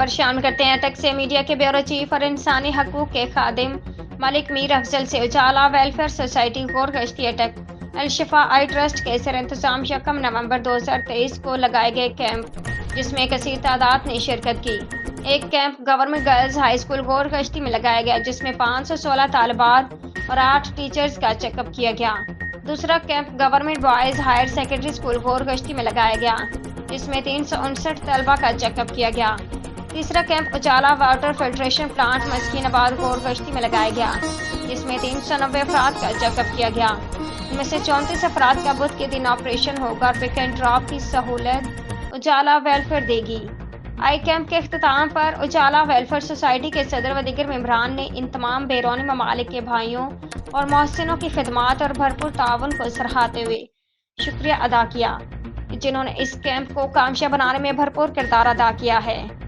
خبر شامل کرتے ہیں ٹیکس میڈیا کے بیورو چیف اور انسانی حقوق کے خادم ملک میر افضل سے اجالا ویلفیئر سوسائٹی غور گشتی اٹک الشفا آئی ٹرسٹ کے زیر انتظام 1 نومبر 2023 کو لگائے گئے کیمپ جس میں کثیر تعداد نے شرکت کی۔ ایک camp government girls high school Ghorghushti میں لگایا گیا جس میں 516 طالبات اور 8 ٹیچرز کا چیک اپ کیا گیا۔ دوسرا camp government boys higher secondary school Ghorghushti میں لگایا گیا جس میں 359 طلبہ کا چیک اپ کیا گیا۔ تیسرا کیمپ اجالا واٹر فلٹریشن پلانٹ مسکین آباد غور گشتی میں لگایا گیا جس میں 390 افراد کا چیک اپ کیا گیا۔ ان میں سے 34 افراد کا بدھ کے دن آپریشن ہوگا اور پک اینڈ ڈراپ کی سہولت اجالا ویلفیئر دے گی۔ آئی کیمپ کے اختتام پر اجالا ویلفیئر سوسائٹی کے صدر و دیگر ممبران نے ان تمام بیرونی ممالک کے بھائیوں اور محسنوں کی خدمات اور بھرپور تعاون کو سراہتے ہوئے شکریہ ادا کیا جنہوں نے اس کیمپ کو کامیاب بنانے میں بھرپور کردار ادا کیا ہے۔